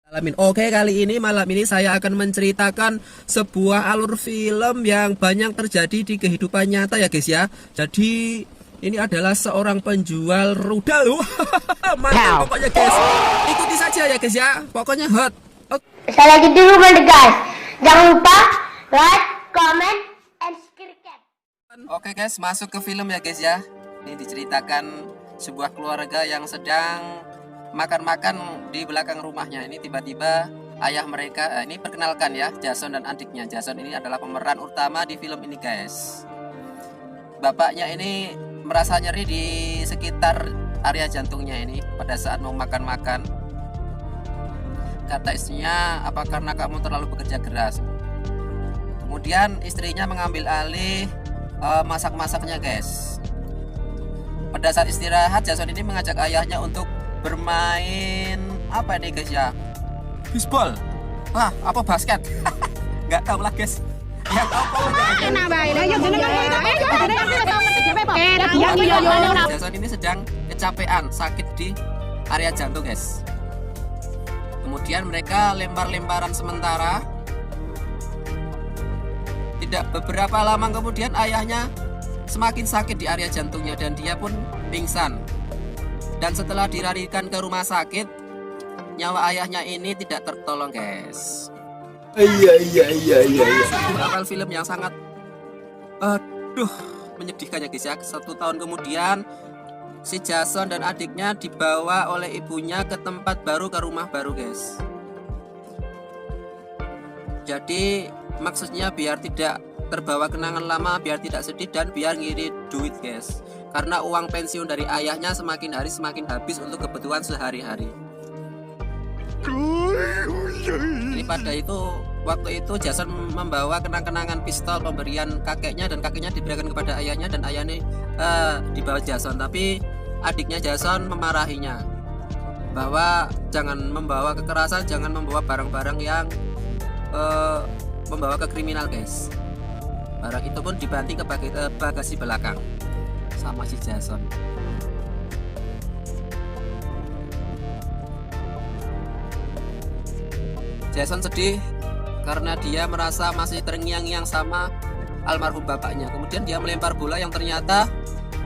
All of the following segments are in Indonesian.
Malam ini saya akan menceritakan sebuah alur film yang banyak terjadi di kehidupan nyata ya guys ya. Jadi ini adalah seorang penjual rudal. Mantap pokoknya guys. Ikuti saja ya guys ya. Pokoknya hot. Saya lagi di rumah deh guys. Jangan lupa like, comment, and subscribe. Oke guys, masuk ke film ya guys ya. Ini diceritakan sebuah keluarga yang sedang makan-makan di belakang rumahnya. Ini tiba-tiba ayah mereka, ini perkenalkan ya, Jason dan adiknya. Jason ini adalah pemeran utama di film ini guys. Bapaknya ini merasa nyeri di sekitar area jantungnya ini pada saat mau makan-makan. Kata istrinya, apa karena kamu terlalu bekerja keras? Kemudian istrinya mengambil alih masak-masaknya guys. Pada saat istirahat, Jason ini mengajak ayahnya untuk bermain apa ini guys ya, bisbol. Wah, apa basket? Nggak tahu lah guys. Yang tahu Jason ini sedang kecapean, sakit di area jantung guys. Kemudian mereka lempar-lemparan sementara. Tidak beberapa lama kemudian ayahnya semakin sakit di area jantungnya dan dia pun pingsan. Dan setelah dilarikan ke rumah sakit, nyawa ayahnya ini tidak tertolong guys. Iya. Awal film yang sangat menyedihkan ya guys ya. 1 tahun kemudian si Jason dan adiknya dibawa oleh ibunya ke tempat baru, ke rumah baru guys. Jadi maksudnya biar tidak terbawa kenangan lama, biar tidak sedih dan biar ngirit duit guys. Karena uang pensiun dari ayahnya semakin hari semakin habis untuk kebutuhan sehari-hari. Daripada itu, waktu itu Jason membawa kenang-kenangan pistol pemberian kakeknya dan kakeknya diberikan kepada ayahnya dan ayahnya dibawa Jason. Tapi adiknya Jason memarahinya bahwa jangan membawa kekerasan, jangan membawa barang-barang yang membawa ke kriminal guys. Barang itu pun dibanting ke bagasi belakang sama si Jason. Jason sedih karena dia merasa masih terngiang-ngiang sama almarhum bapaknya. Kemudian dia melempar bola yang ternyata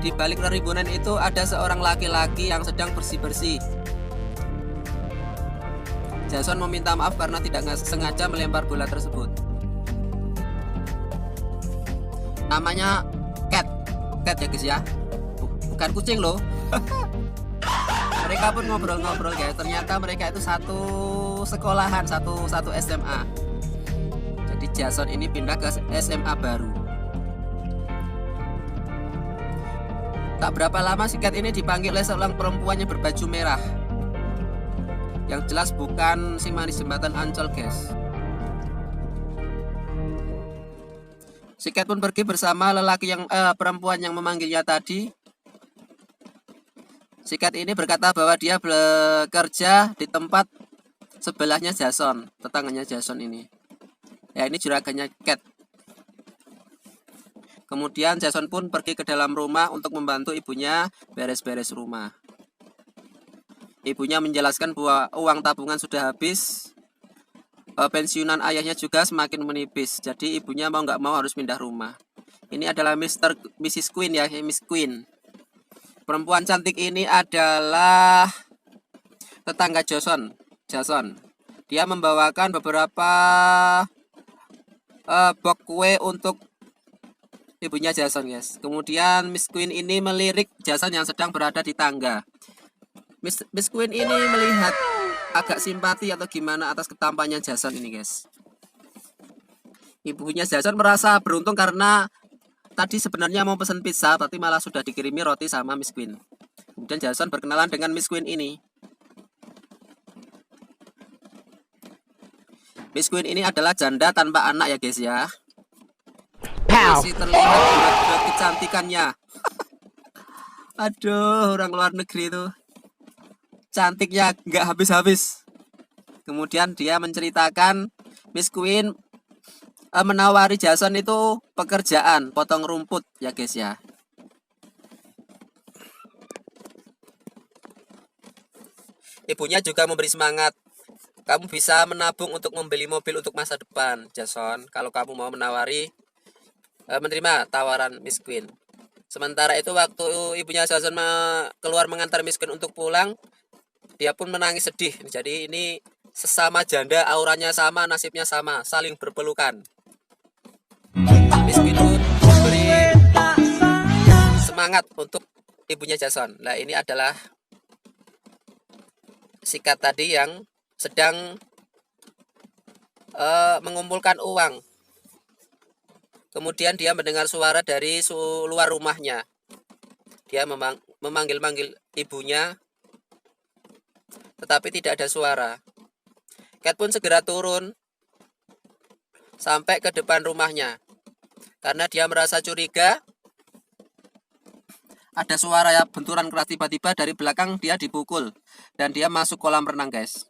di balik rerimbunan itu ada seorang laki-laki yang sedang bersih-bersih. Jason meminta maaf karena tidak sengaja melempar bola tersebut. Namanya Cat ya guys ya, bukan kucing loh. Mereka pun ngobrol-ngobrol guys. Ternyata mereka itu satu sekolahan, satu SMA. Jadi Jason ini pindah ke SMA baru. Tak berapa lama si Cat ini dipanggil oleh seorang perempuan yang berbaju merah. Yang jelas bukan si manis jembatan Ancol guys. Si Cat pun pergi bersama perempuan yang memanggilnya tadi. Si Cat ini berkata bahwa dia bekerja di tempat sebelahnya Jason, tetangganya Jason ini. Ya, ini juragannya Cat. Kemudian Jason pun pergi ke dalam rumah untuk membantu ibunya beres-beres rumah. Ibunya menjelaskan bahwa uang tabungan sudah habis. Pensiunan ayahnya juga semakin menipis. Jadi ibunya mau nggak mau harus pindah rumah. Ini adalah Mrs. Queen ya, Miss Queen. Perempuan cantik ini adalah tetangga Jason. Dia membawakan beberapa box kue untuk ibunya Jason guys. Kemudian Miss Queen ini melirik Jason yang sedang berada di tangga. Miss Queen ini melihat agak simpati atau gimana atas ketampannya Jason ini guys. Ibunya Jason merasa beruntung karena tadi sebenarnya mau pesan pizza tapi malah sudah dikirimi roti sama Miss Queen. Kemudian Jason berkenalan dengan Miss Queen ini. Miss Queen ini adalah janda tanpa anak ya guys ya. Masih terlihat bulat-bulat kecantikannya. Aduh, orang luar negeri itu cantiknya nggak habis-habis. Kemudian dia menceritakan Miss Queen menawari Jason itu pekerjaan potong rumput ya guys ya. Ibunya juga memberi semangat kamu bisa menabung untuk membeli mobil untuk masa depan, Jason. Kalau kamu mau menerima tawaran Miss Queen. Sementara itu waktu ibunya Jason keluar mengantar Miss Queen untuk pulang, dia pun menangis sedih. Jadi ini sesama janda, auranya sama, nasibnya sama, saling berpelukan. Miss Queen pun memberi semangat untuk ibunya Jason. Nah, ini adalah sikat tadi yang sedang mengumpulkan uang. Kemudian dia mendengar suara dari luar rumahnya. Dia memanggil-manggil ibunya, tetapi tidak ada suara. Cat pun segera turun sampai ke depan rumahnya. Karena dia merasa curiga, ada suara ya benturan keras, tiba-tiba dari belakang dia dipukul. Dan dia masuk kolam renang, guys.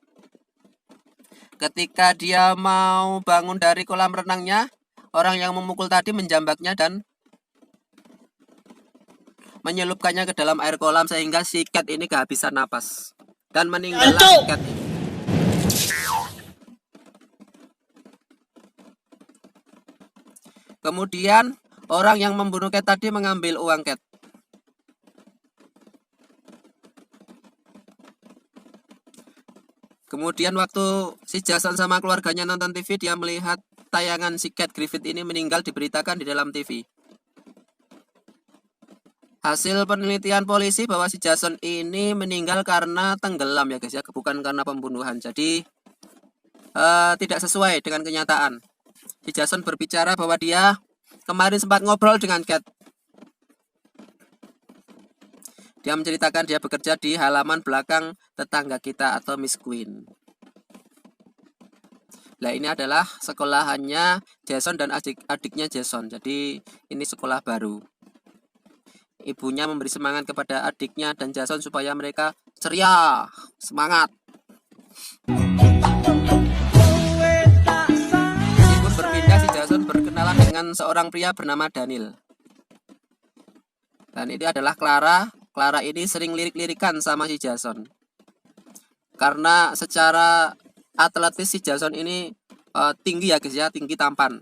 Ketika dia mau bangun dari kolam renangnya, orang yang memukul tadi menjambaknya dan menyelupkannya ke dalam air kolam sehingga si Cat ini kehabisan napas dan meninggallah si Cat ini. Kemudian orang yang membunuh Cat tadi mengambil uang Cat. Kemudian waktu si Jason sama keluarganya nonton TV, dia melihat tayangan si Cat Griffith ini meninggal diberitakan di dalam TV. Hasil penelitian polisi bahwa si Jason ini meninggal karena tenggelam ya guys ya, bukan karena pembunuhan. Jadi tidak sesuai dengan kenyataan. Si Jason berbicara bahwa dia kemarin sempat ngobrol dengan Cat. Dia menceritakan dia bekerja di halaman belakang tetangga kita atau Miss Queen. Nah, ini adalah sekolahannya Jason dan adik-adiknya Jason. Jadi ini sekolah baru. Ibunya memberi semangat kepada adiknya dan Jason supaya mereka ceria, semangat. Meskipun berpindah, si Jason berkenalan dengan seorang pria bernama Daniel. Dan ini adalah Clara. Clara ini sering lirik-lirikan sama si Jason. Karena secara atletis si Jason ini tinggi ya guys ya, tinggi tampan.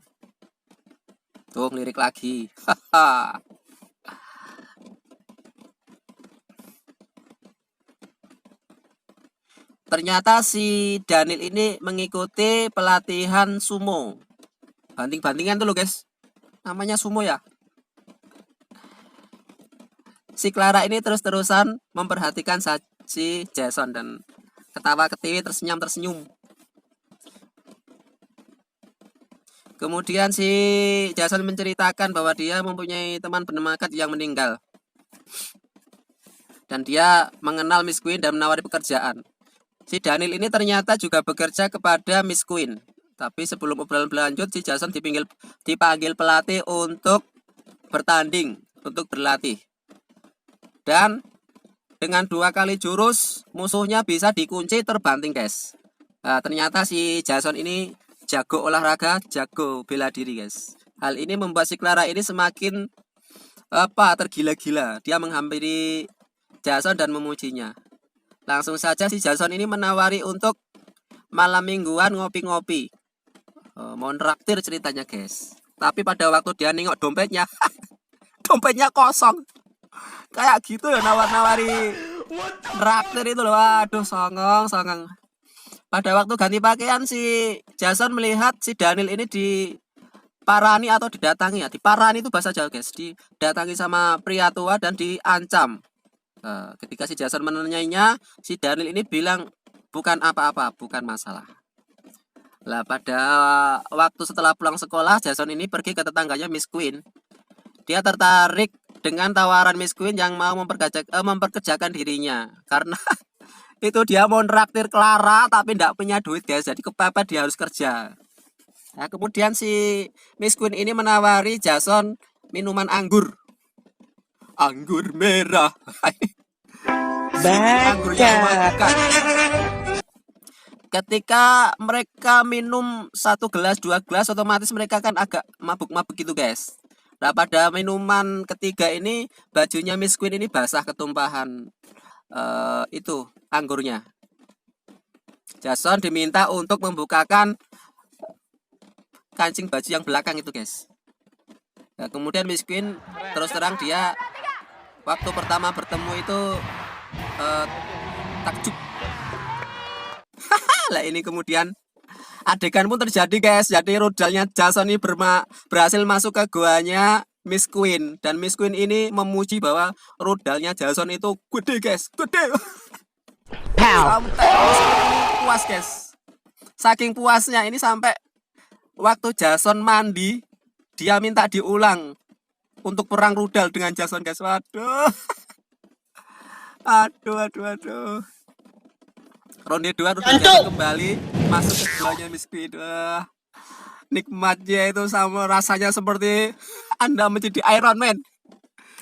Tuh lirik lagi. Ternyata si Daniel ini mengikuti pelatihan sumo. Banting-bantingan tuh loh guys. Namanya sumo ya. Si Clara ini terus-terusan memperhatikan si Jason dan ketawa-ketiwi, tersenyum-tersenyum. Kemudian si Jason menceritakan bahwa dia mempunyai teman bernama Cat yang meninggal. Dan dia mengenal Miss Queen dan menawari pekerjaan. Si Daniel ini ternyata juga bekerja kepada Miss Queen. Tapi sebelum obrolan berlanjut, si Jason dipanggil pelatih untuk bertanding, untuk berlatih. Dan dengan 2 kali jurus, musuhnya bisa dikunci terbanting guys. Nah, ternyata si Jason ini jago olahraga, jago bela diri guys. Hal ini membuat si Clara ini semakin tergila-gila. Dia menghampiri Jason dan memujinya. Langsung saja si Jason ini menawari untuk malam mingguan ngopi-ngopi. Mau nraktir ceritanya guys. Tapi pada waktu dia nengok dompetnya, dompetnya kosong. Kayak gitu ya nawar-nawari nraktir itu loh. Waduh, songong. Pada waktu ganti pakaian si Jason melihat si Daniel ini diparani atau didatangi ya. Diparani itu bahasa Jawa guys. Didatangi sama pria tua dan diancam. Ketika si Jason menanyainya, si Daniel ini bilang bukan apa-apa, bukan masalah. Lah pada waktu setelah pulang sekolah, Jason ini pergi ke tetangganya Miss Queen. Dia tertarik dengan tawaran Miss Queen yang mau memperkerjakan dirinya. Karena itu dia mau nraktir Clara tapi tidak punya duit guys. Jadi kepepet dia harus kerja. Nah, kemudian si Miss Queen ini menawari Jason minuman anggur. Anggur merah. Anggurnya memabukkan. Ketika mereka minum 1 gelas, 2 gelas, otomatis mereka kan agak mabuk-mabuk gitu guys. Nah pada minuman ketiga ini bajunya Miss Queen ini basah ketumpahan itu anggurnya. Jason diminta untuk membukakan kancing baju yang belakang itu guys. Nah, kemudian Miss Queen terus terang dia waktu pertama bertemu itu takjub. Lah ini kemudian adegan pun terjadi guys. Jadi rudalnya Jason ini berhasil masuk ke goanya Miss Queen, dan Miss Queen ini memuji bahwa rudalnya Jason itu gede guys, gede. Sampai puas guys. Saking puasnya ini sampai waktu Jason mandi dia minta diulang untuk perang rudal dengan Jason guys. Waduh. Aduh. Ronde 2 rudal Jason kembali masuk ke goanya Miss Queen. Wah, nikmatnya itu sama rasanya seperti Anda menjadi Iron Man.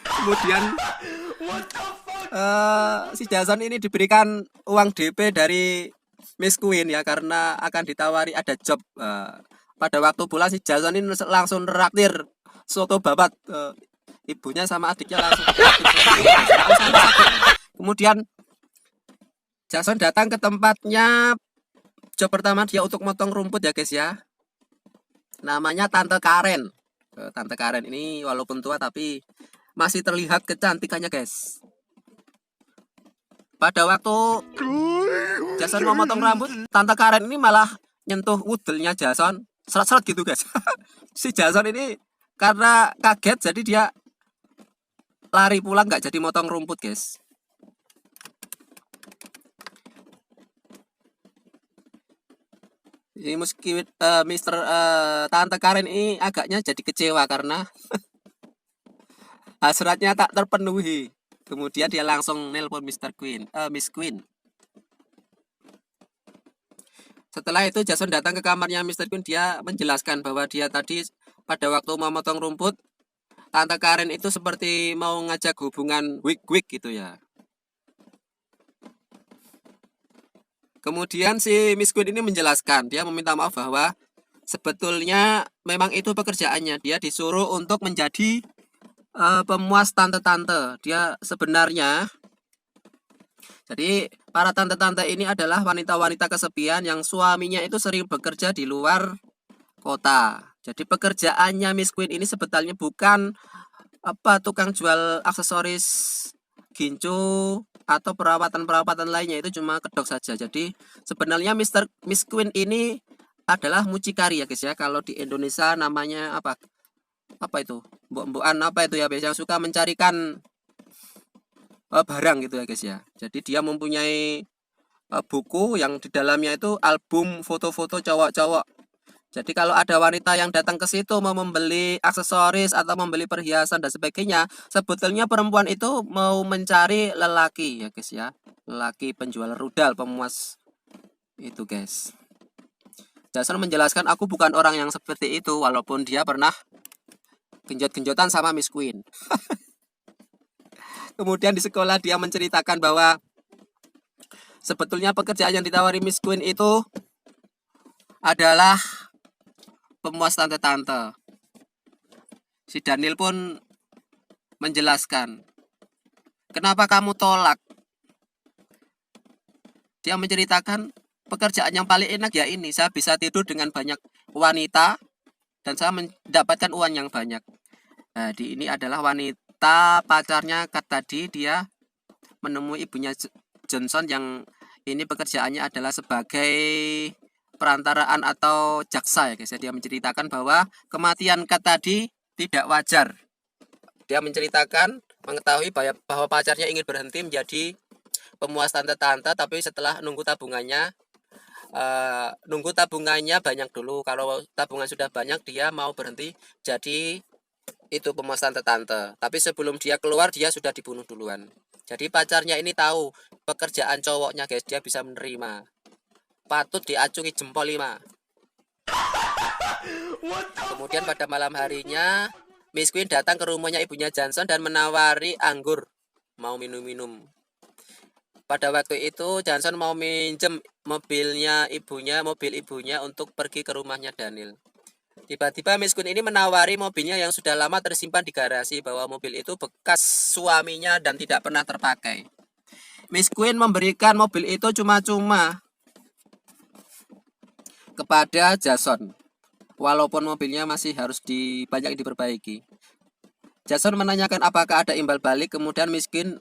Kemudian si Jason ini diberikan uang DP dari Miss Queen ya, karena akan ditawari ada job. Pada waktu pulang si Jason ini langsung neraktir soto babat. Ibunya sama adiknya langsung. Kemudian Jason datang ke tempatnya. Job pertama dia untuk motong rumput ya guys ya. Namanya Tante Karen. Tante Karen ini walaupun tua tapi masih terlihat kecantikannya guys. Pada waktu Jason mau motong rambut, Tante Karen ini malah nyentuh wudelnya Jason, seret-seret gitu guys. Si Jason ini karena kaget jadi dia lari pulang, nggak jadi motong rumput guys. Ini meski Tante Karen ini agaknya jadi kecewa karena hasratnya tak terpenuhi. Kemudian dia langsung nelpon Miss Queen. Setelah itu Jason datang ke kamarnya Mr. Queen. Dia menjelaskan bahwa dia tadi pada waktu mau motong rumput, Tante Karen itu seperti mau ngajak hubungan wig gitu ya. Kemudian si Miss Queen ini menjelaskan, dia meminta maaf bahwa sebetulnya memang itu pekerjaannya. Dia disuruh untuk menjadi pemuas tante-tante. Dia sebenarnya, jadi para tante-tante ini adalah wanita-wanita kesepian yang suaminya itu sering bekerja di luar kota. Jadi pekerjaannya Miss Queen ini sebetulnya bukan tukang jual aksesoris gincu atau perawatan-perawatan lainnya, itu cuma kedok saja. Jadi sebenarnya Miss Queen ini adalah mucikari ya guys ya. Kalau di Indonesia namanya apa itu? Mbok-mbokan apa itu ya, biasanya suka mencarikan barang gitu ya guys ya. Jadi dia mempunyai buku yang di dalamnya itu album foto-foto cowok-cowok. Jadi kalau ada wanita yang datang ke situ mau membeli aksesoris atau membeli perhiasan dan sebagainya, sebetulnya perempuan itu mau mencari lelaki ya guys ya. Lelaki penjual rudal, pemuas itu guys. Jason menjelaskan, aku bukan orang yang seperti itu, walaupun dia pernah genjot-genjotan sama Miss Queen. Kemudian di sekolah dia menceritakan bahwa sebetulnya pekerjaan yang ditawari Miss Queen itu adalah pemuas tante-tante. Si Daniel pun menjelaskan, kenapa kamu tolak? Dia menceritakan, pekerjaan yang paling enak ya ini, saya bisa tidur dengan banyak wanita dan saya mendapatkan uang yang banyak. Nah, ini adalah wanita pacarnya tadi. Dia menemui ibunya Johnson yang ini pekerjaannya adalah sebagai perantaraan atau jaksa ya guys. Dia menceritakan bahwa kematian tadi tidak wajar. Dia menceritakan mengetahui bahwa pacarnya ingin berhenti menjadi pemuas tante-tante, tapi setelah nunggu tabungannya banyak dulu. Kalau tabungan sudah banyak, dia mau berhenti jadi itu pemuas tante-tante. Tapi sebelum dia keluar, dia sudah dibunuh duluan. Jadi pacarnya ini tahu pekerjaan cowoknya guys, dia bisa menerima. Patut diacungi jempol 5. Kemudian pada malam harinya Miss Queen datang ke rumahnya ibunya Johnson dan menawari anggur, mau minum-minum. Pada waktu itu Johnson mau minjem mobil ibunya untuk pergi ke rumahnya Daniel. Tiba-tiba Miss Queen ini menawari mobilnya yang sudah lama tersimpan di garasi, bahwa mobil itu bekas suaminya dan tidak pernah terpakai. Miss Queen memberikan mobil itu cuma-cuma. kepada Jason. Walaupun mobilnya masih harus banyak diperbaiki. Jason menanyakan apakah ada imbal balik, kemudian Miskin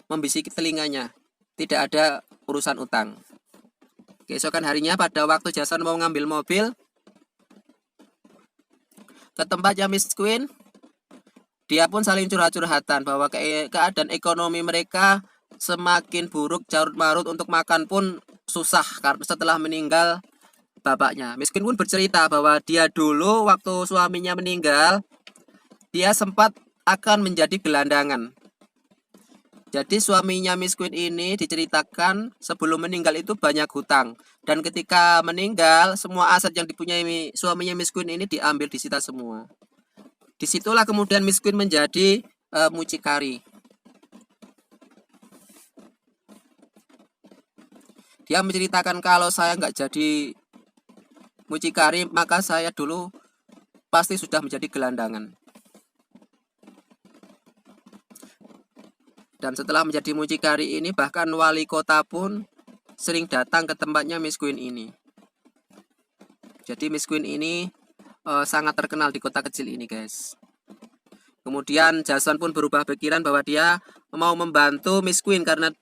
membisiki telinganya. Tidak ada urusan utang. Keesokan harinya pada waktu Jason mau ngambil mobil ke tempatnya Miss Queen, dia pun saling curhat-curhatan bahwa keadaan ekonomi mereka semakin buruk, carut marut, untuk makan pun susah karena setelah meninggal bapaknya. Miss Queen pun bercerita bahwa dia dulu waktu suaminya meninggal, dia sempat akan menjadi gelandangan. Jadi suaminya Miss Queen ini diceritakan sebelum meninggal itu banyak hutang. Dan ketika meninggal, semua aset yang dipunyai suaminya Miss Queen ini diambil, disita semua. Disitulah kemudian Miss Queen menjadi mucikari. Dia menceritakan kalau saya nggak jadi mucikari, maka saya dulu pasti sudah menjadi gelandangan. Dan setelah menjadi mucikari ini, bahkan wali kota pun sering datang ke tempatnya Miss Queen ini. Jadi Miss Queen ini sangat terkenal di kota kecil ini, guys. Kemudian Jason pun berubah pikiran bahwa dia mau membantu Miss Queen karena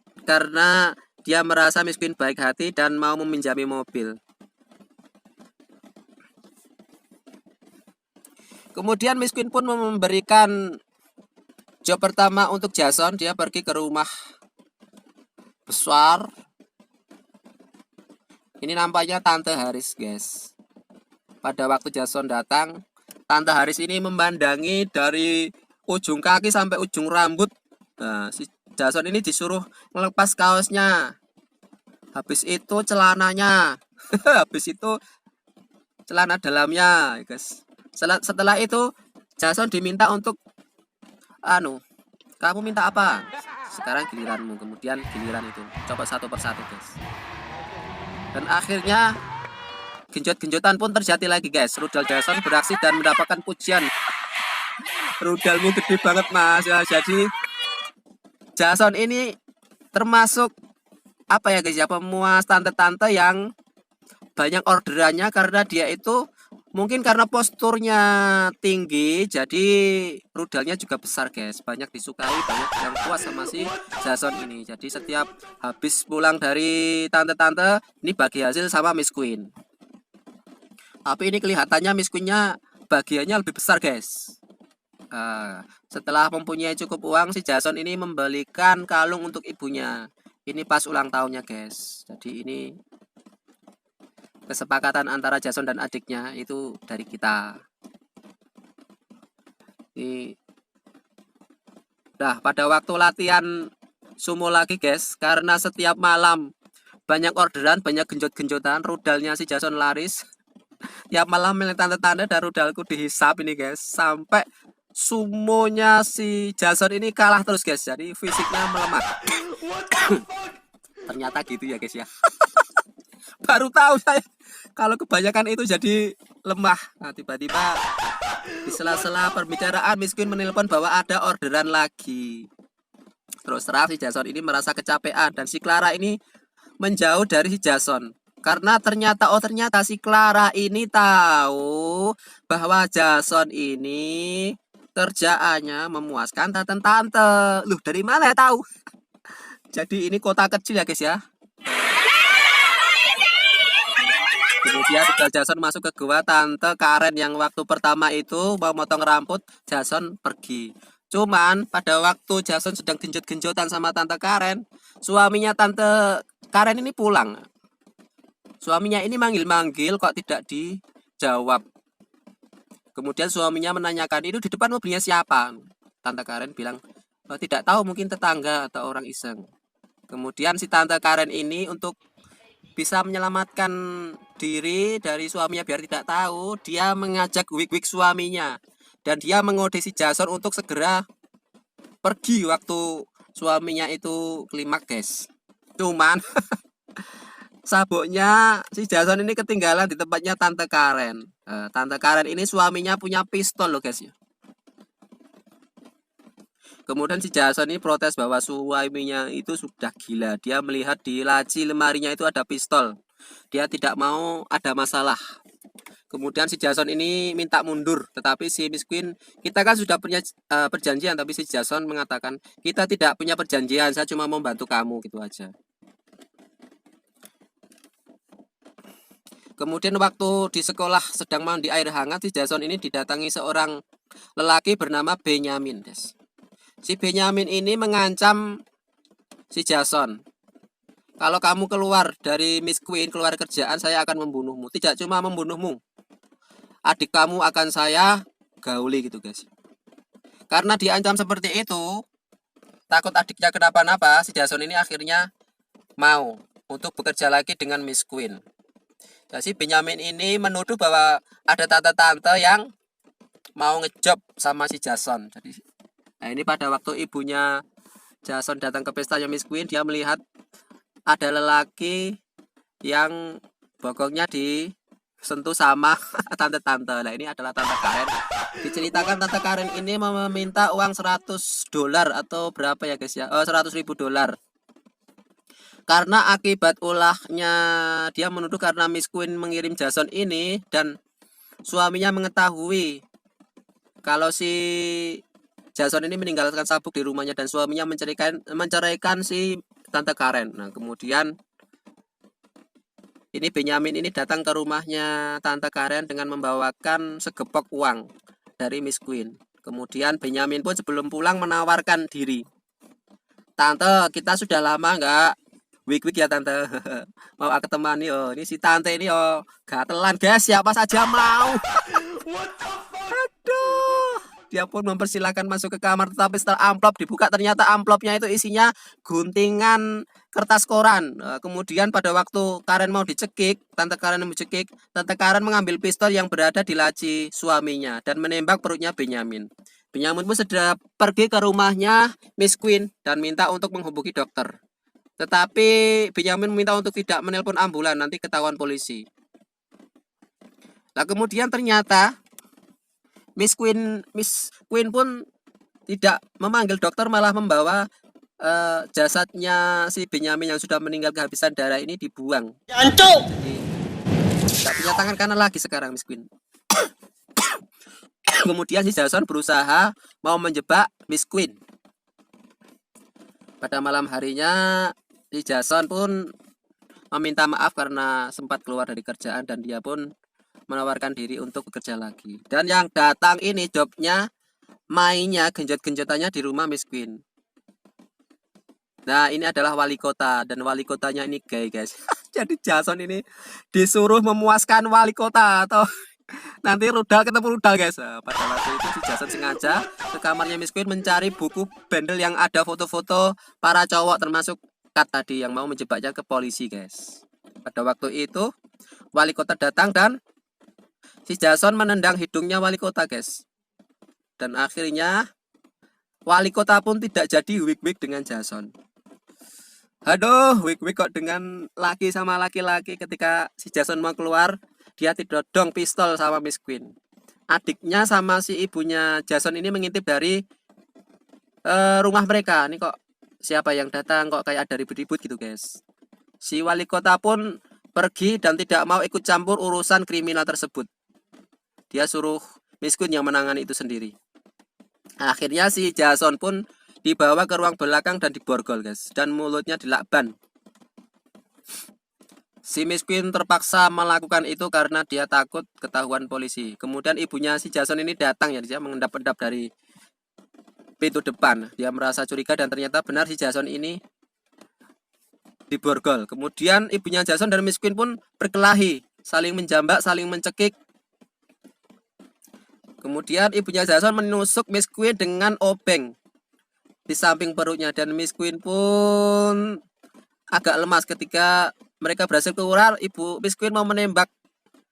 dia merasa Miss Queen baik hati dan mau meminjami mobil. Kemudian Miss Queen pun memberikan job pertama untuk Jason. Dia pergi ke rumah besar. Ini nampaknya Tante Haris, guys. Pada waktu Jason datang, Tante Haris ini memandangi dari ujung kaki sampai ujung rambut. Nah, si Jason ini disuruh melepas kaosnya. Habis itu celananya. Habis itu celana dalamnya, guys. Setelah itu Jason diminta untuk kamu minta apa? Sekarang giliranmu. Kemudian giliran itu. Coba satu persatu, guys. Dan akhirnya genjot-genjotan pun terjadi lagi, guys. Rudal Jason beraksi dan mendapatkan pujian. Rudalmu gede banget, Mas. Ya, jadi Jason ini termasuk apa ya, guys ya, pemuas tante-tante yang banyak orderannya karena dia itu mungkin karena posturnya tinggi, jadi rudalnya juga besar, guys. Banyak disukai, banyak yang puas sama si Jason ini. Jadi setiap habis pulang dari tante-tante, ini bagi hasil sama Miss Queen. Tapi ini kelihatannya Miss Queen-nya bagiannya lebih besar, guys. Setelah mempunyai cukup uang, si Jason ini membelikan kalung untuk ibunya. Ini pas ulang tahunnya, guys. Jadi ini kesepakatan antara Jason dan adiknya itu dari kita. Nah, pada waktu latihan sumo lagi, guys, karena setiap malam banyak orderan, banyak genjot-genjotan, rudalnya si Jason laris. Tiap malam milik tanda-tanda dan rudalku dihisap ini, guys, sampai sumonya si Jason ini kalah terus, guys. Jadi fisiknya melemah. Ternyata gitu ya, guys ya. Baru tahu saya kalau kebanyakan itu jadi lemah. Nah, tiba-tiba di sela-sela perbicaraan Miss Queen menelpon bahwa ada orderan lagi. Terus terang si Jason ini merasa kecapean dan si Clara ini menjauh dari si Jason. Karena ternyata si Clara ini tahu bahwa Jason ini kerjaannya memuaskan tante-tante. Loh, dari mana ya tahu? Jadi ini kota kecil ya, guys ya. Kemudian setelah Jason masuk ke gua, tante Karen yang waktu pertama itu mau motong rambut, Jason pergi. Cuman pada waktu Jason sedang genjot-genjotan sama tante Karen, suaminya tante Karen ini pulang. Suaminya ini manggil-manggil kok tidak dijawab. Kemudian suaminya menanyakan, itu di depan mobilnya siapa? Tante Karen bilang, tidak tahu, mungkin tetangga atau orang iseng. Kemudian si tante Karen ini untuk bisa menyelamatkan diri dari suaminya biar tidak tahu, dia mengajak wig-wig suaminya. Dan dia mengode si Jason untuk segera pergi waktu suaminya itu klimaks, guys. Cuman sabuknya si Jason ini ketinggalan di tempatnya tante Karen. Tante Karen ini suaminya punya pistol loh, guys ya. Kemudian si Jason ini protes bahwa suaminya itu sudah gila. Dia melihat di laci lemarinya itu ada pistol. Dia tidak mau ada masalah. Kemudian si Jason ini minta mundur, tetapi si Miss Queen, kita kan sudah punya perjanjian, tapi si Jason mengatakan kita tidak punya perjanjian, saya cuma mau bantu kamu gitu aja. Kemudian waktu di sekolah sedang mandi air hangat, si Jason ini didatangi seorang lelaki bernama Benjamin, guys. Si Benjamin ini mengancam si Jason, kalau kamu keluar dari Miss Queen, keluar kerjaan, saya akan membunuhmu. Tidak cuma membunuhmu, adik kamu akan saya gauli gitu, guys. Karena diancam seperti itu, takut adiknya kenapa-napa, si Jason ini akhirnya mau untuk bekerja lagi dengan Miss Queen. Jadi Benjamin ini menuduh bahwa ada tante-tante yang mau ngejob sama si Jason. Jadi, nah ini pada waktu ibunya Jason datang ke pestanya Miss Queen, dia melihat ada lelaki yang bokongnya disentuh sama tante-tante. Nah ini adalah Tante Karen. Diceritakan Tante Karen ini meminta uang $100 atau berapa ya guys ya, $100.000. Karena akibat ulahnya, dia menuduh karena Miss Queen mengirim Jason ini dan suaminya mengetahui kalau si Jason ini meninggalkan sabuk di rumahnya dan suaminya menceraikan si Tante Karen. Nah kemudian ini Benjamin ini datang ke rumahnya Tante Karen dengan membawakan segepok uang dari Miss Queen. Kemudian Benjamin pun sebelum pulang menawarkan diri. Tante, kita sudah lama nggak wik-wik ya Tante. Mau aku temani. Oh ini si Tante ini gatelan guys, siapa saja mau. Aduh, dia pun mempersilahkan masuk ke kamar, tetapi setelah amplop dibuka ternyata amplopnya itu isinya guntingan kertas koran. Kemudian pada waktu Karen mau dicekik, Tante Karen mau dicekik, Tante Karen mengambil pistol yang berada di laci suaminya dan menembak perutnya Benjamin. Benjamin pun segera pergi ke rumahnya Miss Queen dan minta untuk menghubungi dokter. Tetapi Benjamin meminta untuk tidak menelpon ambulan, nanti ketahuan polisi. Nah kemudian ternyata Miss Queen pun tidak memanggil dokter, malah membawa jasadnya si Benjamin yang sudah meninggal kehabisan darah ini dibuang. Jancuk. Tidak punya tangan kanan lagi sekarang Miss Queen. Kemudian si Jason berusaha mau menjebak Miss Queen. Pada malam harinya si Jason pun meminta maaf karena sempat keluar dari kerjaan dan dia pun menawarkan diri untuk bekerja lagi. Dan yang datang ini jobnya mainnya genjot-genjotannya di rumah Miss Queen. Nah ini adalah wali kota dan wali kotanya ini gay guys. Jadi Jason ini disuruh memuaskan wali kota atau nanti rudal ketemu rudal guys. Pada waktu itu si Jason sengaja ke kamarnya Miss Queen mencari buku bendel yang ada foto-foto para cowok termasuk Kat tadi yang mau menjebaknya ke polisi guys. Pada waktu itu wali kota datang dan si Jason menendang hidungnya wali kota guys. Dan akhirnya wali kota pun tidak jadi wik-wik dengan Jason. Aduh, wik-wik kok dengan laki sama laki-laki. Ketika si Jason mau keluar, dia ditodong pistol sama Miss Queen. Adiknya sama si ibunya Jason ini mengintip dari rumah mereka. Ini kok siapa yang datang, kok kayak ada ribut-ribut gitu guys. Si wali kota pun pergi dan tidak mau ikut campur urusan kriminal tersebut. Dia suruh Miss Queen yang menangani itu sendiri. Akhirnya si Jason pun dibawa ke ruang belakang dan diborgol guys, dan mulutnya dilakban. Si Miss Queen terpaksa melakukan itu karena dia takut ketahuan polisi. Kemudian ibunya si Jason ini datang ya, dia mengendap-endap dari pintu depan. Dia merasa curiga dan ternyata benar si Jason ini diborgol. Kemudian ibunya Jason dan Miss Queen pun berkelahi, saling menjambak, saling mencekik. Kemudian ibunya Jason menusuk Miss Queen dengan obeng di samping perutnya dan Miss Queen pun agak lemas ketika mereka berhasil keluar. Ibu Miss Queen mau menembak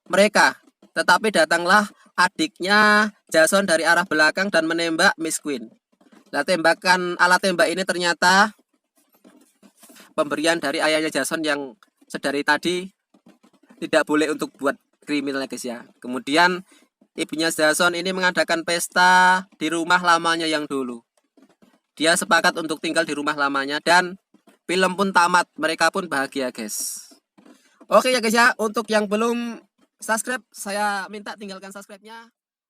mereka, tetapi datanglah adiknya Jason dari arah belakang dan menembak Miss Queen. Nah, tembakan alat tembak ini ternyata pemberian dari ayahnya Jason yang sedari tadi tidak boleh untuk buat kriminal guys ya. Kemudian ibunya Jason ini mengadakan pesta di rumah lamanya yang dulu. Dia sepakat untuk tinggal di rumah lamanya dan film pun tamat. Mereka pun bahagia guys. Oke ya guys ya, untuk yang belum subscribe, saya minta tinggalkan subscribe-nya.